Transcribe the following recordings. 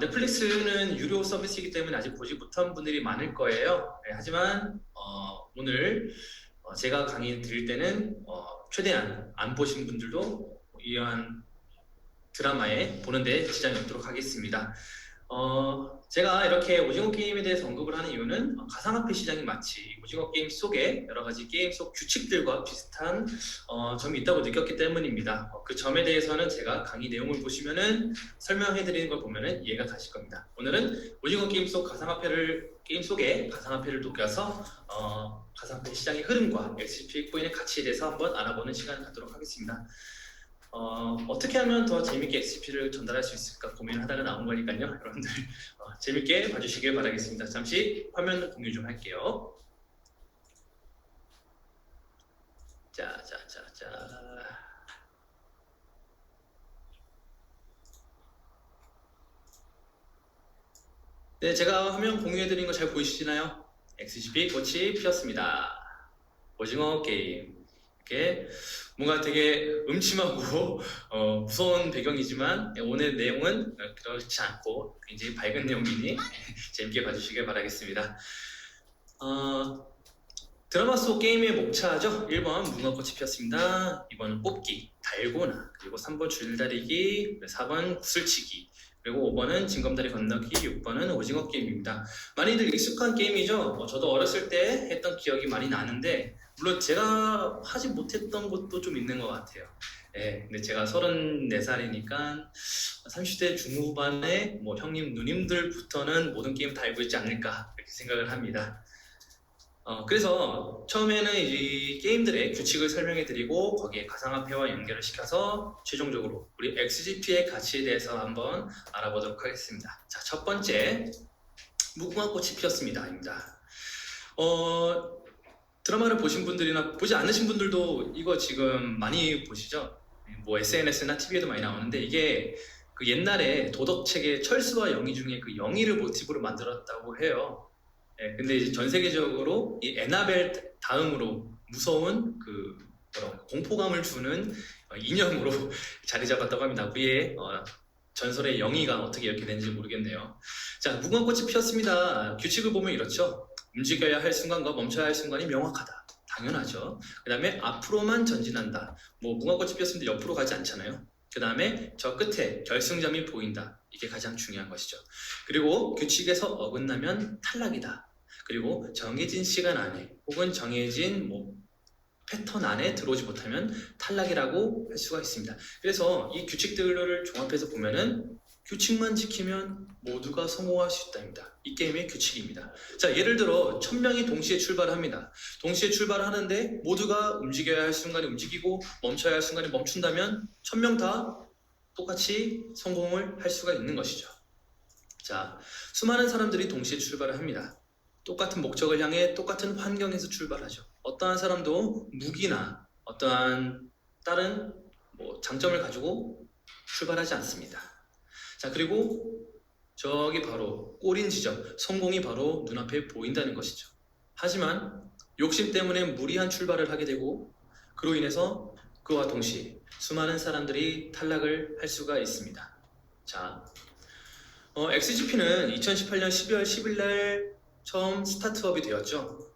넷플릭스는 유료 서비스이기 때문에 아직 보지 못한 분들이 많을 거예요. 네, 하지만 오늘 제가 강의 드릴 때는 최대한 안 보신 분들도 이러한 드라마에 보는데 지장이 없도록 하겠습니다. 제가 이렇게 오징어 게임에 대해서 언급을 하는 이유는 가상화폐 시장이 마치 오징어 게임 속에 여러 가지 게임 속 규칙들과 비슷한 점이 있다고 느꼈기 때문입니다. 그 점에 대해서는 제가 강의 내용을 보시면은 설명해 드리는 걸 보면은 이해가 가실 겁니다. 오늘은 오징어 게임 속 게임 속에 가상화폐를 녹여서 가상화폐 시장의 흐름과 XGP 코인의 가치에 대해서 한번 알아보는 시간을 갖도록 하겠습니다. 어떻게 하면 더 재밌게 XGP를 전달할 수 있을까 고민을 하다가 나온 거니까요. 여러분들 재밌게 봐주시길 바라겠습니다. 잠시 화면 공유 좀 할게요. 자. 네, 제가 화면 공유해드린 거 잘 보이시나요? XGP 꽃이 피었습니다. 오징어 게임. 이렇게 뭔가 되게 음침하고 무서운 배경이지만 오늘 내용은 그렇지 않고 굉장히 밝은 내용이니 재밌게 봐주시길 바라겠습니다. 드라마 속 게임의 목차죠. 1번 무궁화꽃이 피었습니다. 2번은 뽑기, 달고나, 그리고 3번 줄다리기, 4번 구슬치기, 그리고 5번은 징검다리 건너기, 6번은 오징어 게임입니다. 많이들 익숙한 게임이죠. 저도 어렸을 때 했던 기억이 많이 나는데 물론 제가 하지 못했던 것도 좀 있는 것 같아요. 네, 근데 제가 34살이니까 30대 중후반에 뭐 형님, 누님들부터는 모든 게임 다 알고 있지 않을까 이렇게 생각을 합니다. 그래서 처음에는 이 게임들의 규칙을 설명해드리고 거기에 가상화폐와 연결을 시켜서 최종적으로 우리 XGP의 가치에 대해서 한번 알아보도록 하겠습니다. 자, 첫 번째 무궁화꽃이 피었습니다.입니다. 드라마를 보신 분들이나 보지 않으신 분들도 이거 지금 많이 보시죠? 뭐 SNS나 TV에도 많이 나오는데 이게 그 옛날에 도덕책의 철수와 영희 중에 그 영희를 모티브로 만들었다고 해요. 네, 근데 이제 전 세계적으로 이 에나벨 다음으로 무서운 그 공포감을 주는 인형으로 자리 잡았다고 합니다. 우리의 전설의 영희가 어떻게 이렇게 되는지 모르겠네요. 자, 무궁화꽃이 피었습니다. 규칙을 보면 이렇죠. 움직여야 할 순간과 멈춰야 할 순간이 명확하다. 당연하죠. 그 다음에 앞으로만 전진한다. 뭐 무궁화꽃이 피었습니다. 옆으로 가지 않잖아요. 그 다음에 저 끝에 결승점이 보인다. 이게 가장 중요한 것이죠. 그리고 규칙에서 어긋나면 탈락이다. 그리고 정해진 시간 안에 혹은 정해진 패턴 안에 들어오지 못하면 탈락이라고 할 수가 있습니다. 그래서 이 규칙들을 종합해서 보면은 규칙만 지키면 모두가 성공할 수 있답니다. 이 게임의 규칙입니다. 자, 예를 들어 1000명이 동시에 출발을 합니다. 동시에 출발을 하는데 모두가 움직여야 할 순간에 움직이고 멈춰야 할 순간에 멈춘다면 1000명 다 똑같이 성공을 할 수가 있는 것이죠. 자, 수많은 사람들이 동시에 출발을 합니다. 똑같은 목적을 향해 똑같은 환경에서 출발하죠. 어떠한 사람도 무기나 어떠한 다른 장점을 가지고 출발하지 않습니다. 자, 그리고 저기 바로 꼬린 지점, 성공이 바로 눈앞에 보인다는 것이죠. 하지만 욕심 때문에 무리한 출발을 하게 되고 그로 인해서 그와 동시에 수많은 사람들이 탈락을 할 수가 있습니다. 자, XGP는 2018년 12월 10일 날 처음 스타트업이 되었죠.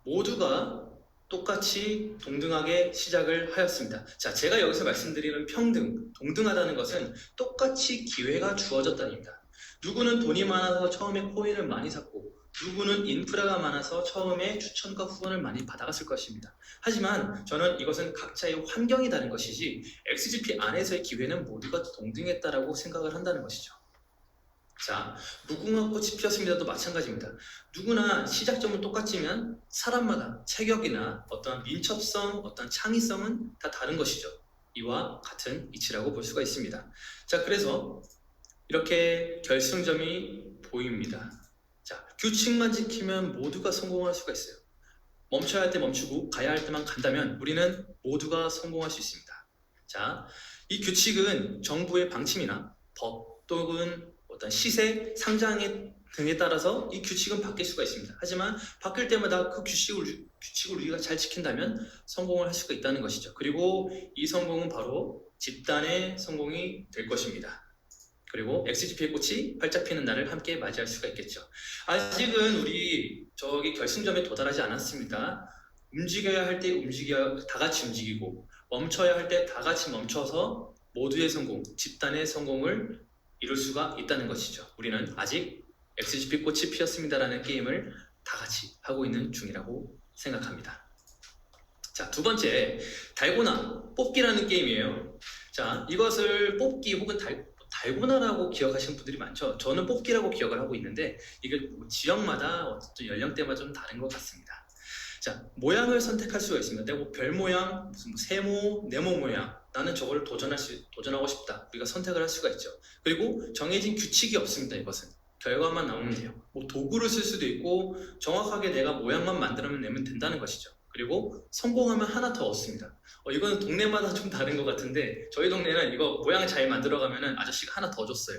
모두가 똑같이 동등하게 시작을 하였습니다. 자, 제가 여기서 말씀드리는 평등, 동등하다는 것은 똑같이 기회가 주어졌다입니다. 누구는 돈이 많아서 처음에 코인을 많이 샀고 누구는 인프라가 많아서 처음에 추천과 후원을 많이 받아갔을 것입니다. 하지만 저는 이것은 각자의 환경이 다른 것이지 XGP 안에서의 기회는 모두가 동등했다라고 생각을 한다는 것이죠. 자, 무궁화꽃이 피었습니다도 마찬가지입니다. 누구나 시작점은 똑같지만 사람마다 체격이나 어떠한 민첩성, 어떠한 창의성은 다 다른 것이죠. 이와 같은 이치라고 볼 수가 있습니다. 자, 그래서 이렇게 결승점이 보입니다. 자, 규칙만 지키면 모두가 성공할 수가 있어요. 멈춰야 할 때 멈추고 가야 할 때만 간다면 우리는 모두가 성공할 수 있습니다. 자, 이 규칙은 정부의 방침이나 법 또는 어떤 시세, 상장 등에 따라서 이 규칙은 바뀔 수가 있습니다. 하지만 바뀔 때마다 그 규칙을 우리가 잘 지킨다면 성공을 할 수가 있다는 것이죠. 그리고 이 성공은 바로 집단의 성공이 될 것입니다. 그리고 XGP의 꽃이 활짝 피는 날을 함께 맞이할 수가 있겠죠. 아직은 우리 저기 결승점에 도달하지 않았습니다. 움직여야 할 때 움직여야 다 같이 움직이고 멈춰야 할 때 다 같이 멈춰서 모두의 성공, 집단의 성공을 이룰 수가 있다는 것이죠. 우리는 아직 XGP 꽃이 피었습니다라는 게임을 다 같이 하고 있는 중이라고 생각합니다. 자, 두 번째, 달고나 뽑기라는 게임이에요. 자, 이것을 뽑기 혹은 달고나라고 기억하시는 분들이 많죠. 저는 뽑기라고 기억을 하고 있는데 이게 뭐 지역마다 어떤 연령대마다 좀 다른 것 같습니다. 자, 모양을 선택할 수가 있습니다. 내가 뭐 별 모양, 무슨 뭐 세모, 네모 모양, 나는 저거를 도전하고 싶다. 우리가 선택을 할 수가 있죠. 그리고 정해진 규칙이 없습니다. 이것은 결과만 나오면 돼요. 뭐 도구를 쓸 수도 있고 정확하게 내가 모양만 만들어내면 된다는 것이죠. 그리고 성공하면 하나 더 얻습니다. 이거는 동네마다 좀 다른 것 같은데 저희 동네는 이거 모양 잘 만들어가면 아저씨가 하나 더 줬어요.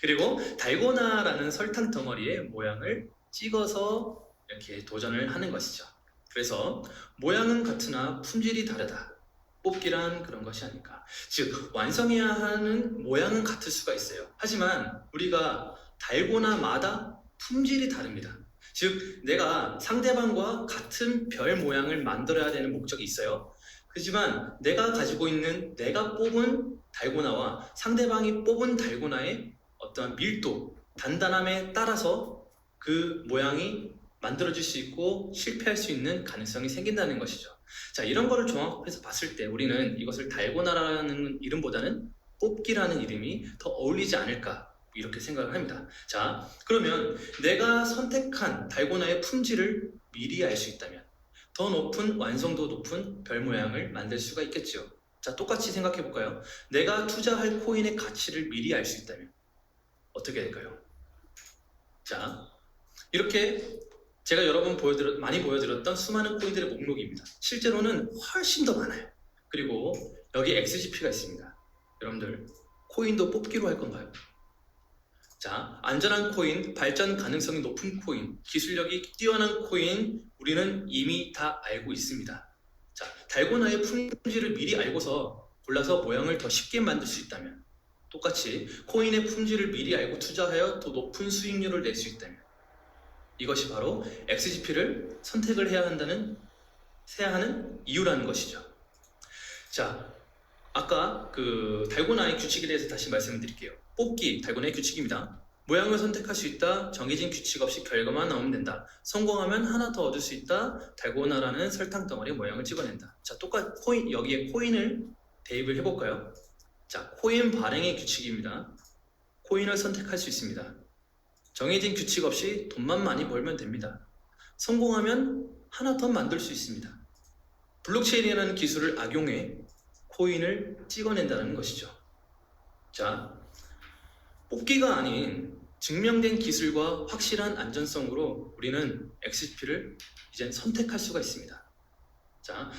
그리고 달고나라는 설탕 덩어리에 모양을 찍어서 이렇게 도전을 하는 것이죠. 그래서 모양은 같으나 품질이 다르다. 뽑기란 그런 것이 아닐까. 즉 완성해야 하는 모양은 같을 수가 있어요. 하지만 우리가 달고나마다 품질이 다릅니다. 즉 내가 상대방과 같은 별 모양을 만들어야 되는 목적이 있어요. 하지만 내가 가지고 있는 내가 뽑은 달고나와 상대방이 뽑은 달고나의 어떤 밀도, 단단함에 따라서 그 모양이 만들어질 수 있고 실패할 수 있는 가능성이 생긴다는 것이죠. 자, 이런 거를 종합해서 봤을 때 우리는 이것을 달고나라는 이름보다는 뽑기라는 이름이 더 어울리지 않을까 이렇게 생각을 합니다. 자, 그러면 내가 선택한 달고나의 품질을 미리 알 수 있다면 더 높은 완성도 높은 별 모양을 만들 수가 있겠죠. 자, 똑같이 생각해 볼까요? 내가 투자할 코인의 가치를 미리 알 수 있다면 어떻게 될까요? 자, 이렇게 제가 여러 번 많이 보여드렸던 수많은 코인들의 목록입니다. 실제로는 훨씬 더 많아요. 그리고 여기 XGP가 있습니다. 여러분들 코인도 뽑기로 할 건가요? 자, 안전한 코인, 발전 가능성이 높은 코인, 기술력이 뛰어난 코인 우리는 이미 다 알고 있습니다. 자, 달고나의 품질을 미리 알고서 골라서 모양을 더 쉽게 만들 수 있다면 똑같이 코인의 품질을 미리 알고 투자하여 더 높은 수익률을 낼 수 있다면 이것이 바로 XGP를 선택을 해야 하는 이유라는 것이죠. 자, 아까 그 달고나의 규칙에 대해서 다시 말씀을 드릴게요. 뽑기, 달고나의 규칙입니다. 모양을 선택할 수 있다. 정해진 규칙 없이 결과만 나오면 된다. 성공하면 하나 더 얻을 수 있다. 달고나라는 설탕 덩어리 모양을 찍어낸다. 자, 여기에 코인을 대입을 해볼까요? 자, 코인 발행의 규칙입니다. 코인을 선택할 수 있습니다. 정해진 규칙 없이 돈만 많이 벌면 됩니다. 성공하면 하나 더 만들 수 있습니다. 블록체인이라는 기술을 악용해 코인을 찍어낸다는 것이죠. 자, 뽑기가 아닌 증명된 기술과 확실한 안전성으로 우리는 XGP를 이제 선택할 수가 있습니다. 자,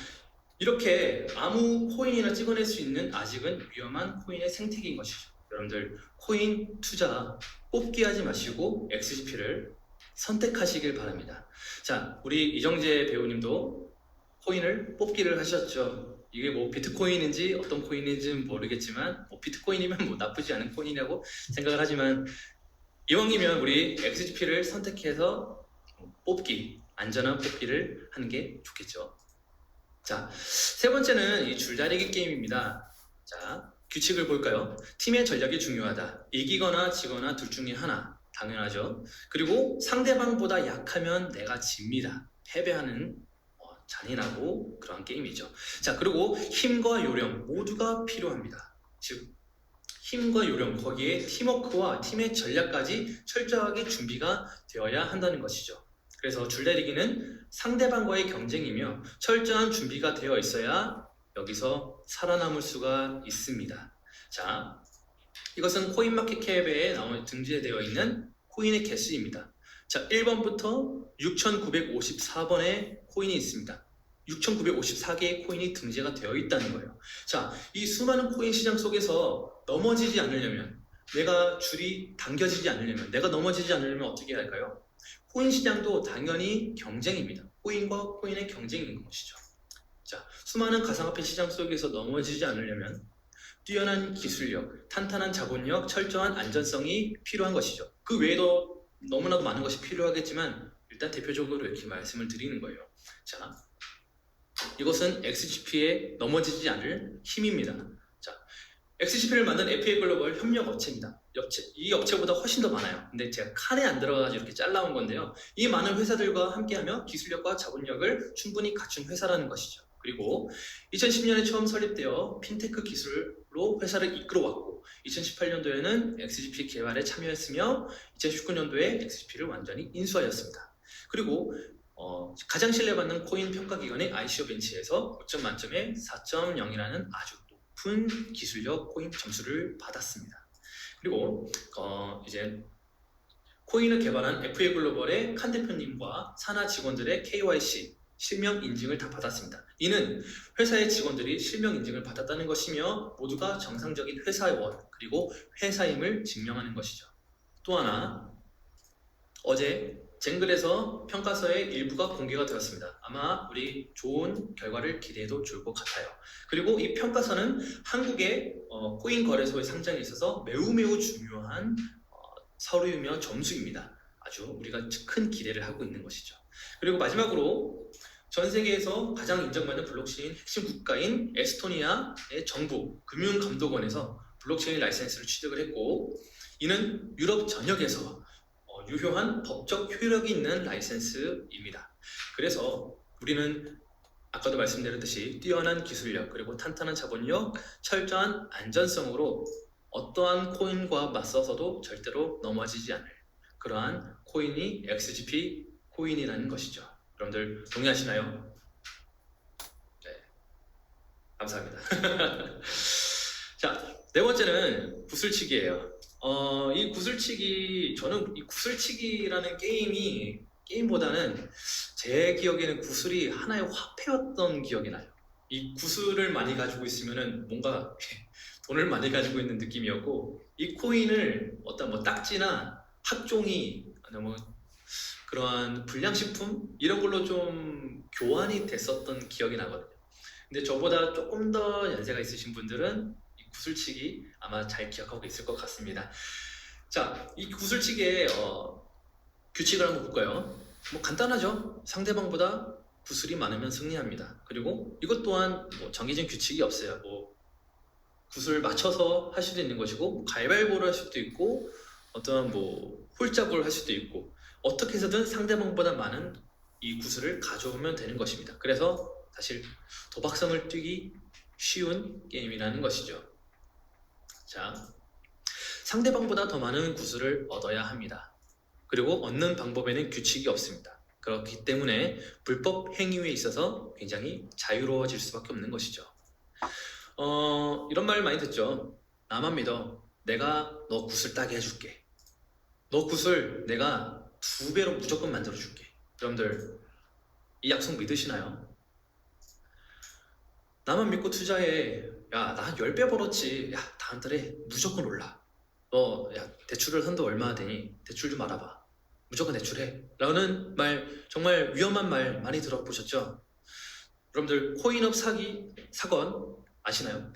이렇게 아무 코인이나 찍어낼 수 있는 아직은 위험한 코인의 생태계인 것이죠. 여러분들 코인 투자 뽑기 하지 마시고 XGP를 선택하시길 바랍니다. 자, 우리 이정재 배우님도 코인을 뽑기를 하셨죠. 이게 뭐 비트코인인지 어떤 코인인지는 모르겠지만 뭐 비트코인이면 뭐 나쁘지 않은 코인이라고 생각을 하지만 이왕이면 우리 XGP를 선택해서 뽑기, 안전한 뽑기를 하는 게 좋겠죠. 자, 세 번째는 이 줄다리기 게임입니다. 자, 규칙을 볼까요? 팀의 전략이 중요하다. 이기거나 지거나 둘 중에 하나. 당연하죠. 그리고 상대방보다 약하면 내가 집니다. 패배하는 잔인하고 그런 게임이죠. 자, 그리고 힘과 요령 모두가 필요합니다. 즉 힘과 요령, 거기에 팀워크와 팀의 전략까지 철저하게 준비가 되어야 한다는 것이죠. 그래서 줄다리기는 상대방과의 경쟁이며 철저한 준비가 되어 있어야 여기서 살아남을 수가 있습니다. 자, 이것은 코인마켓캡에 등재되어 있는 코인의 개수입니다. 자, 1번부터 6954번의 코인이 있습니다. 6954개의 코인이 등재가 되어 있다는 거예요. 자, 이 수많은 코인 시장 속에서 넘어지지 않으려면, 내가 줄이 당겨지지 않으려면, 내가 넘어지지 않으려면 어떻게 할까요? 코인 시장도 당연히 경쟁입니다. 코인과 코인의 경쟁인 것이죠. 자, 수많은 가상화폐 시장 속에서 넘어지지 않으려면 뛰어난 기술력, 탄탄한 자본력, 철저한 안전성이 필요한 것이죠. 그 외에도 너무나도 많은 것이 필요하겠지만 일단 대표적으로 이렇게 말씀을 드리는 거예요. 자, 이것은 XGP에 넘어지지 않을 힘입니다. 자, XGP를 만든 FA 글로벌 협력 업체입니다. 이 업체보다 훨씬 더 많아요. 근데 제가 칸에 안 들어가가지고 이렇게 잘라온 건데요. 이 많은 회사들과 함께하며 기술력과 자본력을 충분히 갖춘 회사라는 것이죠. 그리고 2010년에 처음 설립되어 핀테크 기술로 회사를 이끌어왔고 2018년도에는 XGP 개발에 참여했으며 2019년도에 XGP를 완전히 인수하였습니다. 그리고 가장 신뢰받는 코인 평가기관인 ICO 벤치에서 5점 만점에 4.0이라는 아주 높은 기술력 코인 점수를 받았습니다. 그리고 이제 코인을 개발한 FA 글로벌의 칸 대표님과 산하 직원들의 KYC 실명 인증을 다 받았습니다. 이는 회사의 직원들이 실명 인증을 받았다는 것이며 모두가 정상적인 회사원 그리고 회사임을 증명하는 것이죠. 또 하나, 어제 쟁글에서 평가서의 일부가 공개가 되었습니다. 아마 우리 좋은 결과를 기대해도 좋을 것 같아요. 그리고 이 평가서는 한국의 코인 거래소의 상장에 있어서 매우 중요한 서류이며 점수입니다. 아주 우리가 큰 기대를 하고 있는 것이죠. 그리고 마지막으로 전 세계에서 가장 인정받는 블록체인 핵심 국가인 에스토니아의 정부 금융감독원에서 블록체인 라이센스를 취득을 했고 이는 유럽 전역에서 유효한 법적 효력이 있는 라이센스입니다. 그래서 우리는 아까도 말씀드렸듯이 뛰어난 기술력 그리고 탄탄한 자본력, 철저한 안전성으로 어떠한 코인과 맞서서도 절대로 넘어지지 않을 그러한 코인이 XGP 코인이라는 것이죠. 여러분들 동의하시나요? 네, 감사합니다. 자, 네 번째는 구슬치기예요. 이 구슬치기, 저는 이 구슬치기라는 게임보다는 제 기억에는 구슬이 하나의 화폐였던 기억이 나요. 이 구슬을 많이 가지고 있으면은 뭔가 돈을 많이 가지고 있는 느낌이었고, 이 코인을 어떤 뭐 딱지나 학종이 뭐 그러한 불량식품 이런 걸로 좀 교환이 됐었던 기억이 나거든요. 근데 저보다 조금 더 연세가 있으신 분들은 이 구슬치기 아마 잘 기억하고 있을 것 같습니다. 자, 이 구슬치기의 규칙을 한번 볼까요? 뭐 간단하죠. 상대방보다 구슬이 많으면 승리합니다. 그리고 이것 또한 뭐 정해진 규칙이 없어요. 뭐 구슬 맞춰서 할 수도 있는 것이고 가위바위보를 할 수도 있고 어떤 뭐 홀짝을 할 수도 있고 어떻게 해서든 상대방보다 많은 이 구슬을 가져오면 되는 것입니다. 그래서 사실 도박성을 띠기 쉬운 게임이라는 것이죠. 자, 상대방보다 더 많은 구슬을 얻어야 합니다. 그리고 얻는 방법에는 규칙이 없습니다. 그렇기 때문에 불법 행위에 있어서 굉장히 자유로워질 수밖에 없는 것이죠. 이런 말 많이 듣죠. 나만 믿어. 내가 너 구슬 따게 해줄게. 너 구슬 내가 2배로 무조건 만들어줄게. 여러분들 이 약속 믿으시나요? 나만 믿고 투자해. 야, 나 한 10배 벌었지. 야, 다음 달에 무조건 올라. 너, 야, 대출을 한도 얼마나 되니? 대출 좀 알아봐. 무조건 대출해. 라는 말, 정말 위험한 말 많이 들어보셨죠? 여러분들 코인업 사건 아시나요?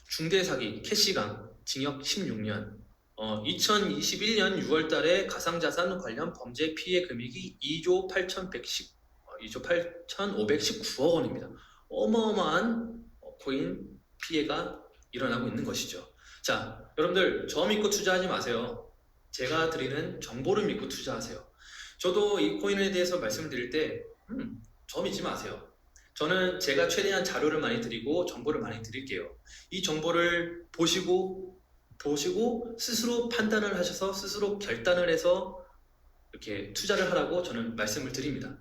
중대 사기, 캐시강, 징역 16년. 2021년 6월 달에 가상자산 관련 범죄 피해 금액이 2조 8,519억 원입니다. 어마어마한 코인 피해가 일어나고 있는 것이죠. 자, 여러분들 저 믿고 투자하지 마세요. 제가 드리는 정보를 믿고 투자하세요. 저도 이 코인에 대해서 말씀을 드릴 때 저 믿지 마세요. 저는 제가 최대한 자료를 많이 드리고 정보를 많이 드릴게요. 이 정보를 보시고 스스로 판단을 하셔서 스스로 결단을 해서 이렇게 투자를 하라고 저는 말씀을 드립니다.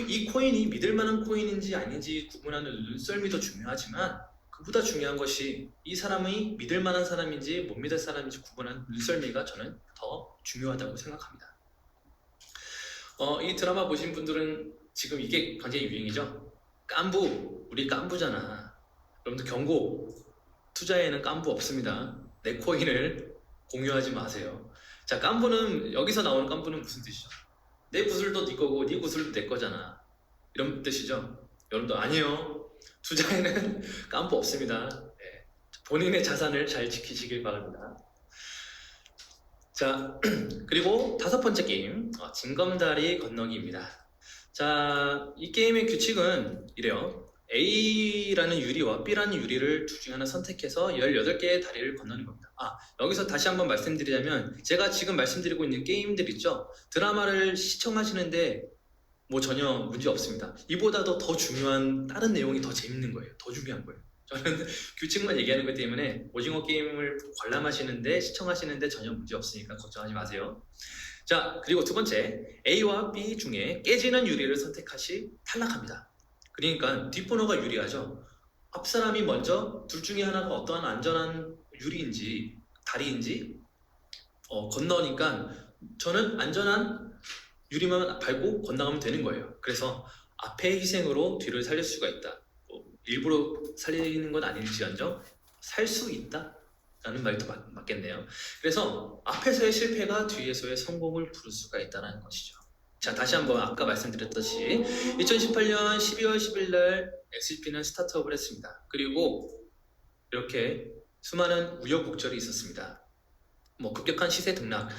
이 코인이 믿을 만한 코인인지 아닌지 구분하는 눈썰미도 중요하지만 그보다 중요한 것이 이 사람이 믿을 만한 사람인지 못 믿을 사람인지 구분하는 눈썰미가 저는 더 중요하다고 생각합니다. 이 드라마 보신 분들은 지금 이게 굉장히 유행이죠. 깐부, 우리 깐부잖아. 여러분들 경고, 투자에는 깐부 없습니다. 내 코인을 공유하지 마세요. 자, 깐부는 여기서 나오는 깐부는 무슨 뜻이죠? 내 구슬도 네 거고 네 구슬도 내 거잖아. 이런 뜻이죠. 여러분들 아니에요. 투자에는 깐부 없습니다. 네. 본인의 자산을 잘 지키시길 바랍니다. 자, 그리고 5번째 게임, 징검다리 건너기입니다. 자, 이 게임의 규칙은 이래요. A라는 유리와 B라는 유리를 둘 중에 하나 선택해서 18개의 다리를 건너는 겁니다. 여기서 다시 한번 말씀드리자면 제가 지금 말씀드리고 있는 게임들 있죠? 드라마를 시청하시는데 뭐 전혀 문제 없습니다. 이보다도 더 중요한 다른 내용이 더 재밌는 거예요. 더 중요한 거예요. 저는 규칙만 얘기하는 것 때문에 오징어 게임을 관람하시는데 시청하시는데 전혀 문제 없으니까 걱정하지 마세요. 자, 그리고 2번째, A와 B 중에 깨지는 유리를 선택하시 탈락합니다. 그러니까 뒷번호가 유리하죠. 앞 사람이 먼저 둘 중에 하나가 어떠한 안전한 유리인지 다리인지 건너니까 저는 안전한 유리만 밟고 건너가면 되는 거예요. 그래서 앞의 희생으로 뒤를 살릴 수가 있다. 일부러 살리는 건 아닐지언정 살 수 있다 라는 말도 맞겠네요. 그래서 앞에서의 실패가 뒤에서의 성공을 부를 수가 있다는 것이죠. 자, 다시 한번 아까 말씀드렸듯이 2018년 12월 10일 날 XGP는 스타트업을 했습니다. 그리고 이렇게 수많은 우여곡절이 있었습니다. 뭐 급격한 시세 등락,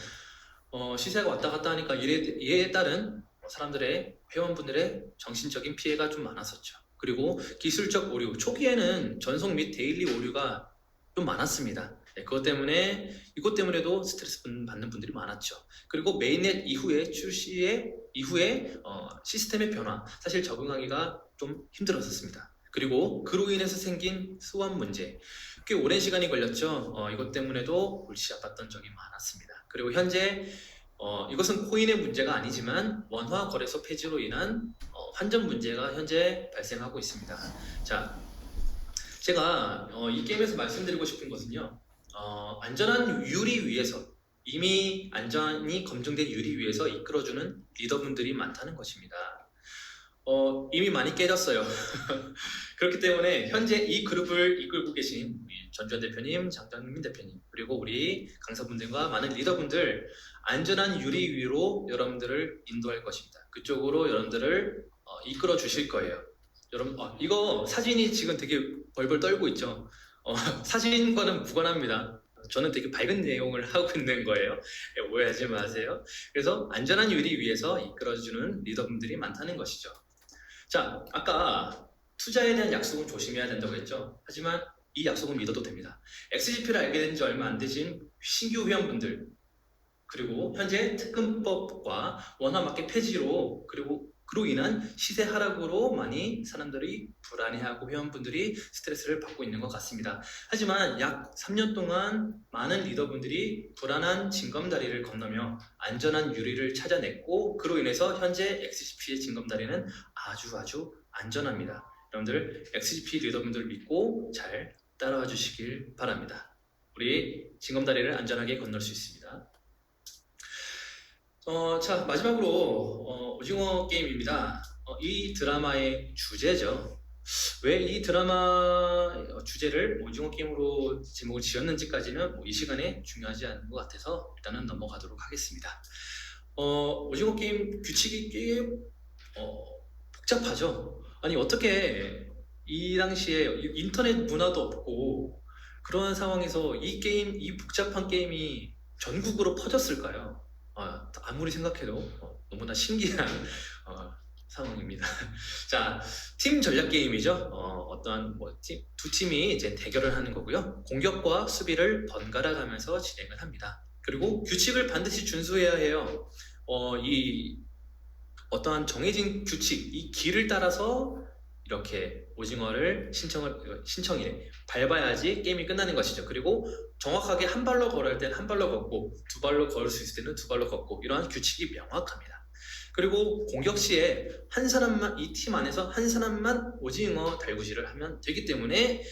시세가 왔다 갔다 하니까 이에 따른 사람들의 회원분들의 정신적인 피해가 좀 많았었죠. 그리고 기술적 오류, 초기에는 전송 및 데일리 오류가 좀 많았습니다. 그것 때문에 이것 때문에도 스트레스 받는 분들이 많았죠. 그리고 메인넷 이후에 이후에 시스템의 변화, 사실 적응하기가 좀 힘들었었습니다. 그리고 그로 인해서 생긴 수완 문제, 꽤 오랜 시간이 걸렸죠. 이것 때문에도 골치 아팠던 적이 많았습니다. 그리고 현재 이것은 코인의 문제가 아니지만 원화 거래소 폐지로 인한 환전 문제가 현재 발생하고 있습니다. 자, 제가 이 게임에서 말씀드리고 싶은 것은요, 안전한 유리 위에서 이미 안전이 검증된 유리 위에서 이끌어주는 리더분들이 많다는 것입니다. 이미 많이 깨졌어요. 그렇기 때문에 현재 이 그룹을 이끌고 계신 우리 전주현 대표님, 장정민 대표님, 그리고 우리 강사분들과 많은 리더분들 안전한 유리 위로 여러분들을 인도할 것입니다. 그쪽으로 여러분들을 이끌어 주실 거예요. 여러분, 이거 사진이 지금 되게 벌벌 떨고 있죠. 사진과는 무관합니다. 저는 되게 밝은 내용을 하고 있는 거예요. 오해하지 마세요. 그래서 안전한 유리 위에서 이끌어주는 리더분들이 많다는 것이죠. 자, 아까 투자에 대한 약속은 조심해야 된다고 했죠. 하지만 이 약속은 믿어도 됩니다. XGP를 알게 된 지 얼마 안 되신 신규 회원분들, 그리고 현재 특근법과 원화마켓 폐지로 그로 인한 시세 하락으로 많이 사람들이 불안해하고 회원분들이 스트레스를 받고 있는 것 같습니다. 하지만 약 3년 동안 많은 리더분들이 불안한 징검다리를 건너며 안전한 유리를 찾아냈고 그로 인해서 현재 XGP의 징검다리는 아주 안전합니다. 여러분들 XGP 리더분들 믿고 잘 따라와 주시길 바랍니다. 우리 징검다리를 안전하게 건널 수 있습니다. 자, 마지막으로 오징어 게임입니다. 이 드라마의 주제죠. 왜 이 드라마 주제를 오징어 게임으로 제목을 지었는지까지는 이 시간에 중요하지 않은 것 같아서 일단은 넘어가도록 하겠습니다. 오징어 게임 규칙이 꽤 복잡하죠. 아니 어떻게 이 당시에 인터넷 문화도 없고 그런 상황에서 이 복잡한 게임이 전국으로 퍼졌을까요? 아무리 생각해도 너무나 신기한 상황입니다. 자, 팀 전략 게임이죠. 어떠한 두 팀이 이제 대결을 하는 거고요. 공격과 수비를 번갈아 가면서 진행을 합니다. 그리고 규칙을 반드시 준수해야 해요. 이 어떠한 정해진 규칙, 이 길을 따라서 이렇게 오징어를 신청이래 밟아야지 게임이 끝나는 것이죠. 그리고 정확하게 한 발로 걸을 때는 한 발로 걷고 두 발로 걸을 수 있을 때는 두 발로 걷고 이러한 규칙이 명확합니다. 그리고 공격 시에 한 사람만 이 팀 안에서 한 사람만 오징어 달구지를 하면 되기 때문에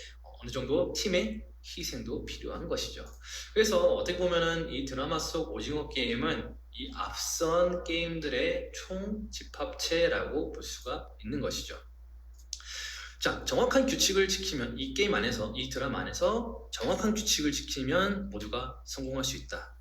어느 정도 팀의 희생도 필요한 것이죠. 그래서 어떻게 보면은 이 드라마 속 오징어 게임은 이 앞선 게임들의 총 집합체라고 볼 수가 있는 것이죠. 자, 정확한 규칙을 지키면 이 게임 안에서, 이 드라마 안에서 정확한 규칙을 지키면 모두가 성공할 수 있다.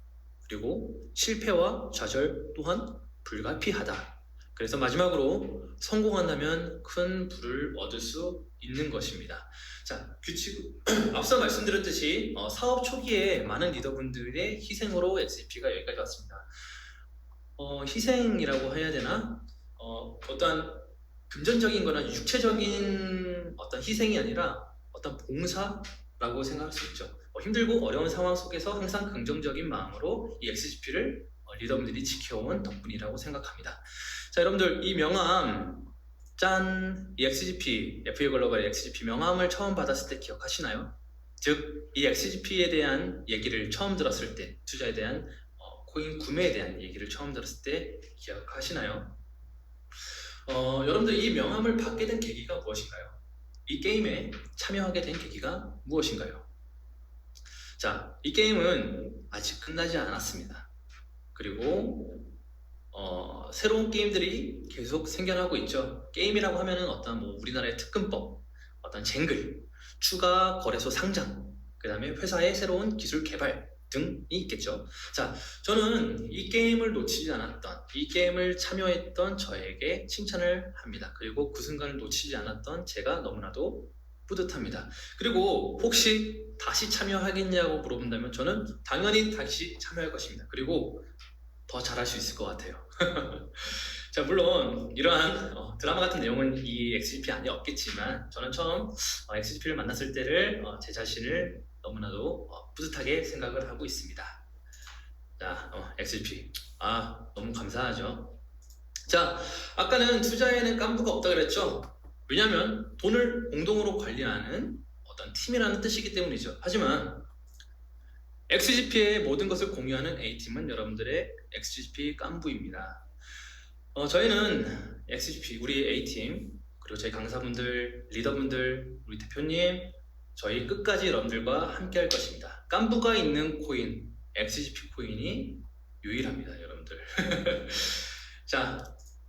그리고 실패와 좌절 또한 불가피하다. 그래서 마지막으로 성공한다면 큰 부를 얻을 수 있는 것입니다. 자, 규칙 앞서 말씀드렸듯이 사업 초기에 많은 리더분들의 희생으로 XGP가 여기까지 왔습니다. 희생이라고 해야 되나? 어떠한 금전적인 거나 육체적인 어떤 희생이 아니라 어떤 봉사라고 생각할 수 있죠. 힘들고 어려운 상황 속에서 항상 긍정적인 마음으로 이 XGP를 리더분들이 지켜온 덕분이라고 생각합니다. 자, 여러분들 이 명함 짠! 이 XGP, FA 글로벌 XGP 명함을 처음 받았을 때 기억하시나요? 즉, 이 XGP에 대한 얘기를 처음 들었을 때, 투자에 대한 코인 구매에 대한 얘기를 처음 들었을 때 기억하시나요? 여러분들 이 명함을 받게 된 계기가 무엇인가요? 이 게임에 참여하게 된 계기가 무엇인가요? 자, 이 게임은 아직 끝나지 않았습니다. 그리고 새로운 게임들이 계속 생겨나고 있죠. 게임이라고 하면은 어떤 우리나라의 특근법, 어떤 쟁글, 추가 거래소 상장, 그 다음에 회사의 새로운 기술 개발 등이 있겠죠. 자, 저는 이 게임을 놓치지 않았던, 이 게임을 참여했던 저에게 칭찬을 합니다. 그리고 그 순간을 놓치지 않았던 제가 너무나도 뿌듯합니다. 그리고 혹시 다시 참여하겠냐고 물어본다면 저는 당연히 다시 참여할 것입니다. 그리고 더 잘할 수 있을 것 같아요. 자, 물론 이러한 드라마 같은 내용은 이 XGP 안에 없겠지만 저는 처음 XGP를 만났을 때를 제 자신을 너무나도 뿌듯하게 생각을 하고 있습니다. 자, XGP 너무 감사하죠. 자, 아까는 투자에는 깐부가 없다 그랬죠. 왜냐하면 돈을 공동으로 관리하는 어떤 팀이라는 뜻이기 때문이죠. 하지만 XGP의 모든 것을 공유하는 A팀은 여러분들의 XGP 깐부입니다. 저희는 XGP, 우리 A팀, 그리고 저희 강사분들, 리더분들, 우리 대표님, 저희 끝까지 여러분들과 함께 할 것입니다. 깐부가 있는 코인, XGP 코인이 유일합니다, 여러분들. 자,